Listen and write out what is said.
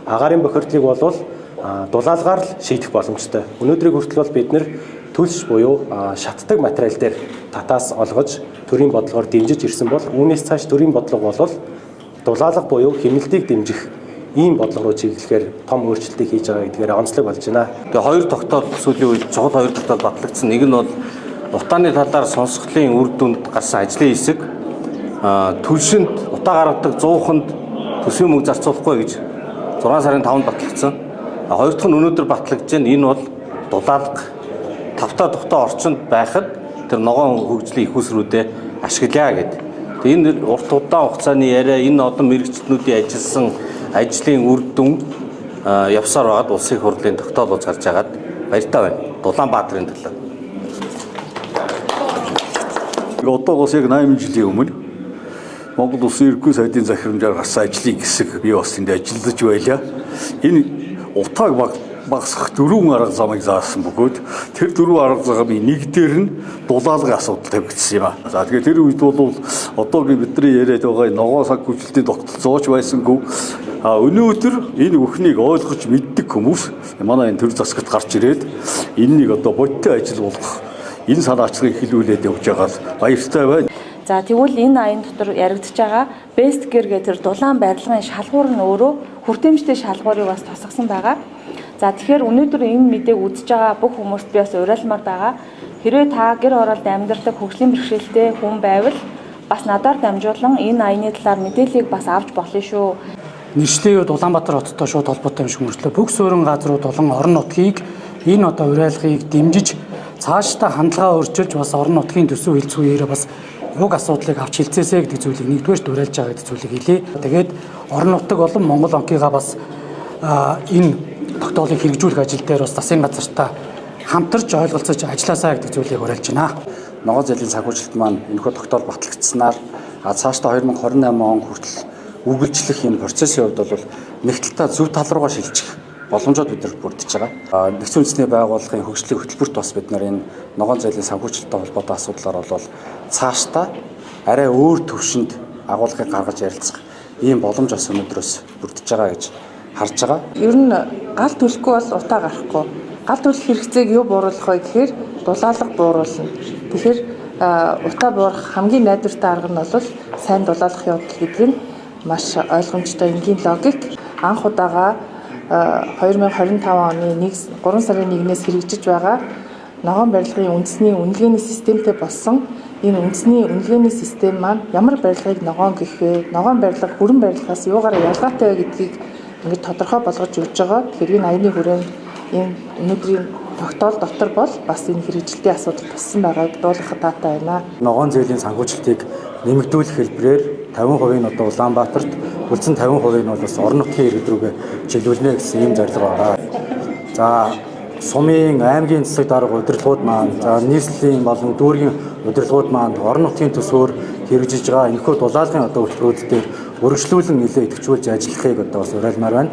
агаарын бохирдлыг бол дулаалгаар л шийдэх боломжтой. Өнөөдрийг хүртэл бол бид нэр төлш буюу шатдаг материал дээр татаас олгож төрийн бодлогоор дэмжиж ирсэн бол үүнээс цааш төрийн бодлого бол дулаалга буюу хэмнэлтийг дэмжих ийм бодлого руу чиглэхээр том өөрчлөлтийг хийж байгаа гэдгээр онцлог болж байна. Тэгээ хоёр тогтоол сүүлийн үед чухал хоёр тогтоол батлагдсан. Нэг нь бол утааны талаар сонсголын үр дүнд гарсан ажлын хэсэг төлшөнд утаа гаргадаг 100-нд төсвийн мөнгө зарцуулахгүй гэж 6 сарын 5-нд батлагдсан. Хоёр дахь нь өнөөдөр батлагдж байна. Энэ бол дулаалга тавтаа тухтай орчинд байхад тэр ногоон хөгжлийн их усруудыг ашиглая гэдэг. Энэ урт удаан хугацааны яриа энэ одоо мэрэгчлэнүүдийн ажилласан ажлын үр дүн явсаар байгаад улсын хурлын тогтоол болж гарч байгаад баяртай байна. Дулаанбаатарын төлөө. Одоогоос яг 8 жилийн өмнө Монгол Улсын ерөнхий сайдын захирамжаар гарсан ажлын хэсэг би бас энд ажиллаж байлаа. Энэ утааг багасгах 4 арга замыг заасан бөгөөд тэр 4 арга замын нэг дээр нь дулаалгын асуудал тавигдсан юм аа. За тэгэхээр тэр үед бол одоогийн бидний яриад байгаа ногоон цаг хүчлэлтийн тогтолцооч байсангүй өнөөдөр энэ бүхнийг ойлгож мэддэг хүмүүс манай энэ төр засагт гарч ирээд энэнийг одоо бодиттой ажил болгох энэ санаачлагыг хэлүүлээд явж байгаа баяртай байна. За тэгвэл энэ аян дотор яригдж байгаа Best Gear гэх тэр дулаан барилгын шалгуур нь өөрөө хүртээмжтэй шалгуурыг бас тусгасан байгаа. За тэгэхээр өнөөдөр энэ мэдээг үзэж байгаа бүх хүмүүст би бас уриалмаар байгаа. Хэрвээ та гэр оролд амьдардаг хөгжлийн бэрхшээлтэй хүн байвал бас надаар дамжуулан энэ аяны талаар мэдээллийг бас авч болно шүү. Нэршлээ Улаанбаатар хоттой шууд холбоотой юм шиг мөрчлөө. Бүх суурин газрууд болон орон нутгийг энэ одоо уриалгыг дэмжиж цаашдаа хандлагаа өөрчилж бас орон нутгийн төсөв хилцүүрээр бас уг асуудлыг авч хилцээсэй гэдэг зүйлийг нэгдүгээр дуурайлж байгаа гэдэг зүйлийг хэлье. Тэгээд орон нутаг болон Монгол банкыгаа бас энэ тогтоолыг хэрэгжүүлэх ажил дээр бас засгийн газартаа хамтарч ойлголцож ажилласаа гэдэг зүйлийг уриалж байна. Ногоон зээлийн санхүүжилт маань энэхүү тогтоол батлагдсанаар цаашдаа 2028 он хүртэл үргэлжлэх энэ процессын хувьд бол нэг талдаа зөв тал руугаа шилжих боломжууд бидэрт бүрдэж байгаа. Нэгдсэн үндэсний байгууллагын хөгжлийн хөтөлбөрт бас бид нар энэ ногоон зээлийн санхүүжилттэй холбоотой асуудлаар бол цаашдаа арай өөр төвшөнд агуулгыг гаргаж ярилцах ийм боломж бас өнөөдрөөс бүрдэж байгаа гэж харж байгаа. Ер нь гал төлөхгүй бол утаа гарахгүй. Гал төлөх хэрэгцээг юу бууруулах вэ гэхээр дулаалга бууруулна. Тэгэхээр утаа бууруулах хамгийн найдвартай арга нь бол сайн дулаалгах явдал гэдэг нь маш ойлгомжтой энгийн логик. Анх удаага 2025 оны 3 сарын 1-ээс хэрэгжиж байгаа ногоон барилгын үндэсний үнэлгээний системтэй болсон энэ үндэсний үнэлгээний систем маань ямар барилгыг ногоон гэх вэ? Ногоон барилга хүрэн барилгаас юугаар ялгаатай вэ гэдгийг ингээд тодорхой болгож өгч байгаа. Тэгэхээр энэ аяны хүрээнд энэ өнөөдрийн тогтоол дотор бол бас энэ хэрэгжилтийн асуудал туссан байгааг дуулгахад таатай байна. Ногоон зээлийн санхүүжилтийг нэмэгдүүлэх хэлбэрээр 50% нь одоо Улаанбаатарт, үлдсэн 50% нь бол бас орон нутгийн иргэд рүүгээ чиглүүлнэ гэсэн ийм зорилго байгаа. За сумын аймгийн засаг дарга удирдлагууд маань, за нийслэлийн болон дүүргийн удирдлагууд маань орон нутгийн төсвөөр хэрэгжиж байгаа энэхүү дулаалгын одоо хөтөлбөрүүд дээр өргөжлүүлэн нэлээд идэвхжүүлж ажиллахыг одоо бас уриалмаар байна.